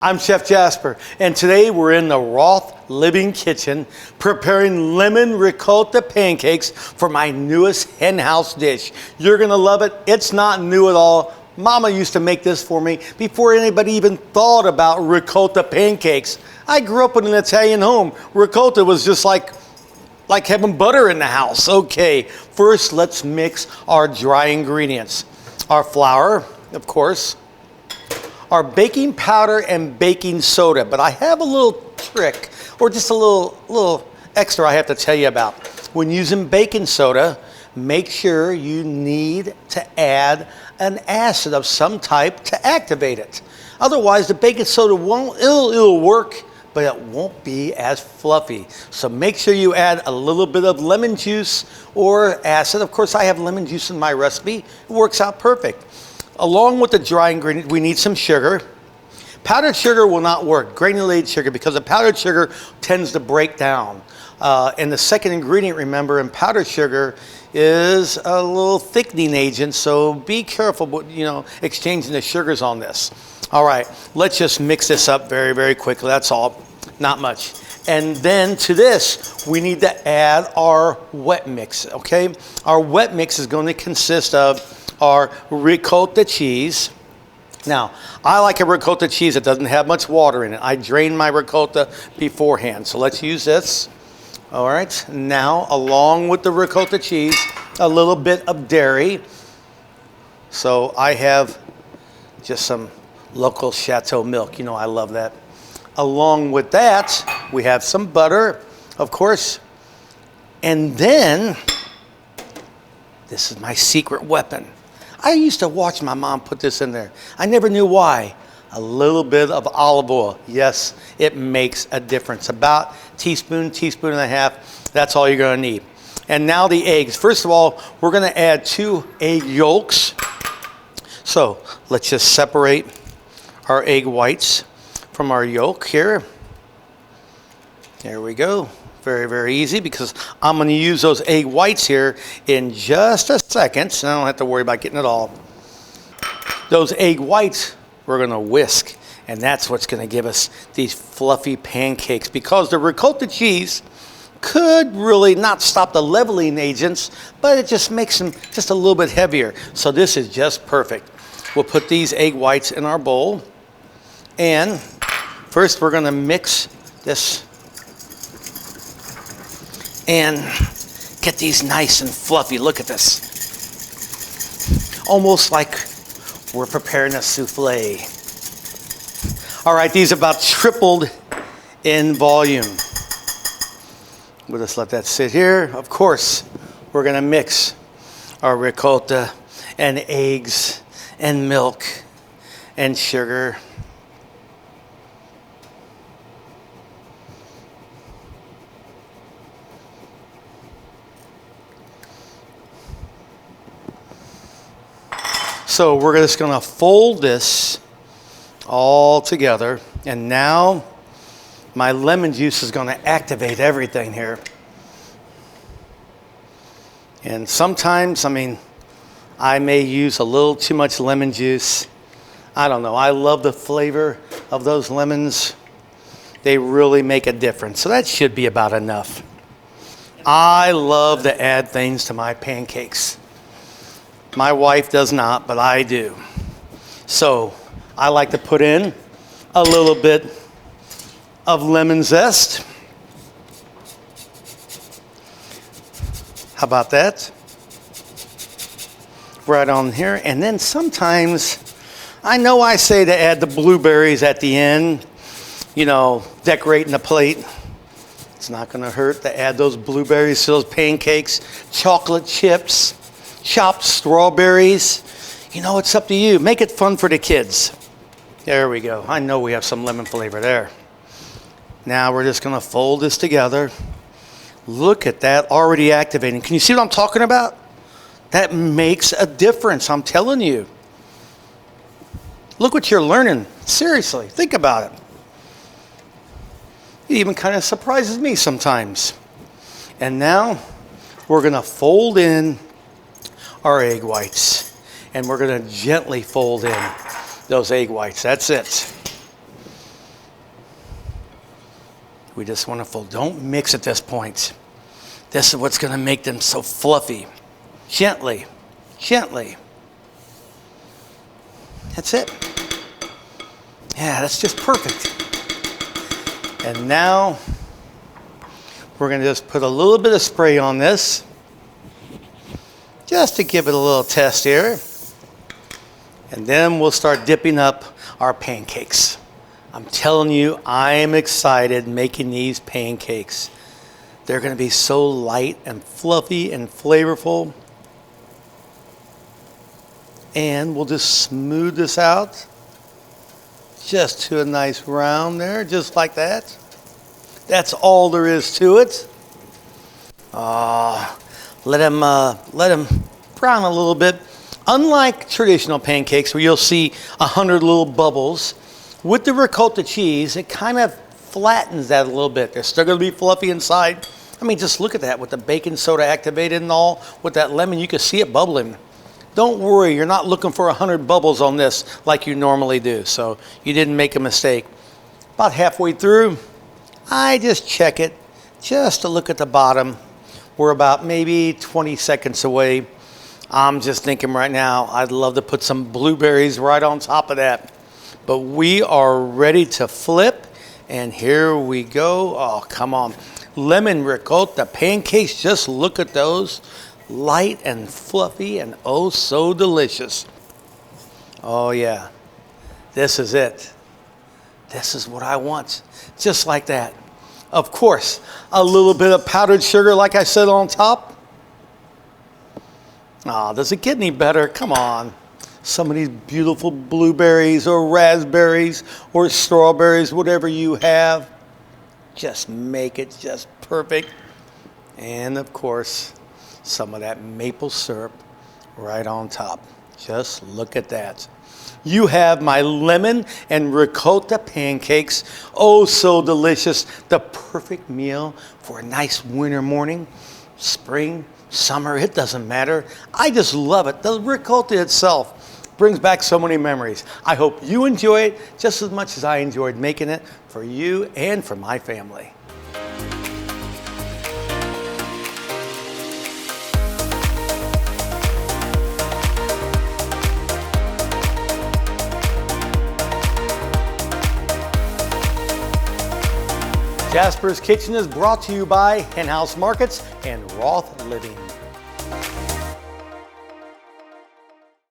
I'm Chef Jasper, and today we're in the Roth Living Kitchen preparing lemon ricotta pancakes for my newest hen house dish. You're gonna love it. It's not new at all. Mama used to make this for me before anybody even thought about ricotta pancakes. I grew up in an Italian home. Ricotta was just like having butter in the house. Okay, first let's mix our dry ingredients. Our flour, of course, our baking powder and baking soda. But I have a little trick, or just a little extra I have to tell you about. When using baking soda, make sure you need to add an acid of some type to activate it. Otherwise, the baking soda it'll work, but it won't be as fluffy. So make sure you add a little bit of lemon juice or acid. Of course, I have lemon juice in my recipe. It works out perfect. Along with the dry ingredient, we need some sugar. Powdered sugar will not work, granulated sugar, because the powdered sugar tends to break down. And the second ingredient, remember, in powdered sugar is a little thickening agent, so be careful, exchanging the sugars on this. All right, let's just mix this up very, very quickly. That's all, not much. And then to this, we need to add our wet mix, okay? Our wet mix is going to consist of our ricotta cheese. Now, I like a ricotta cheese that doesn't have much water in it. I drain my ricotta beforehand, so let's use this. All right, now along with the ricotta cheese, a little bit of dairy. So I have just some local Chateau milk. You know I love that. Along with that, we have some butter, of course. And then, this is my secret weapon. I used to watch my mom put this in there. I never knew why. A little bit of olive oil. Yes, it makes a difference. About teaspoon and a half. That's all you're going to need. And now the eggs. First of all, we're going to add 2 egg yolks. So let's just separate our egg whites from our yolk here. There we go. Very, very easy, because I'm going to use those egg whites here in just a second, so I don't have to worry about getting it all. Those egg whites we're going to whisk, and that's what's going to give us these fluffy pancakes, because the ricotta cheese could really not stop the leveling agents, but it just makes them just a little bit heavier. So this is just perfect. We'll put these egg whites in our bowl, and first we're going to mix this and get these nice and fluffy. Look at this. Almost like we're preparing a souffle. All right, these about tripled in volume. We'll just let that sit here. Of course, we're gonna mix our ricotta and eggs and milk and sugar. So we're just going to fold this all together, and now my lemon juice is going to activate everything here. And sometimes, I may use a little too much lemon juice. I don't know. I love the flavor of those lemons. They really make a difference. So that should be about enough. I love to add things to my pancakes. My wife does not, but I do. So I like to put in a little bit of lemon zest. How about that? Right on here. And then sometimes, I know I say to add the blueberries at the end, decorating the plate. It's not going to hurt to add those blueberries to those pancakes, chocolate chips, chopped strawberries. It's up to you. Make it fun for the kids. There we go. I know we have some lemon flavor there. Now we're just going to fold this together. Look at that, already activating. Can you see what I'm talking about? That makes a difference, I'm telling you. Look what you're learning. Seriously, think about it. It even kind of surprises me sometimes. And now we're going to fold in our egg whites, and we're going to gently fold in those egg whites. That's it. We just want to fold. Don't mix at this point. This is what's going to make them so fluffy. Gently, gently. That's it. Yeah, that's just perfect. And now we're going to just put a little bit of spray on this, just to give it a little test here. And then we'll start dipping up our pancakes. I'm telling you, I am excited making these pancakes. They're going to be so light and fluffy and flavorful. And we'll just smooth this out just to a nice round there, just like that. That's all there is to it. Let them brown a little bit. Unlike traditional pancakes where you'll see 100 little bubbles, with the ricotta cheese, it kind of flattens that a little bit. They're still going to be fluffy inside. I mean, just look at that with the baking soda activated and all. With that lemon, you can see it bubbling. Don't worry, you're not looking for 100 bubbles on this like you normally do. So you didn't make a mistake. About halfway through, I just check it just to look at the bottom. We're about maybe 20 seconds away. I'm just thinking right now, I'd love to put some blueberries right on top of that. But we are ready to flip, and here we go. Oh, come on. Lemon ricotta pancakes, just look at those. Light and fluffy and oh so delicious. Oh yeah, this is it. This is what I want, just like that. Of course, a little bit of powdered sugar like I said on top. Oh, does it get any better? Come on. Some of these beautiful blueberries or raspberries or strawberries, whatever you have, just make it just perfect. And of course, some of that maple syrup right on top. Just look at that. You have my lemon and ricotta pancakes. Oh, so delicious. The perfect meal for a nice winter morning, spring, summer, it doesn't matter. I just love it. The ricotta itself brings back so many memories. I hope you enjoy it just as much as I enjoyed making it for you and for my family. Jasper's Kitchen is brought to you by Hen House Markets and Rota Living.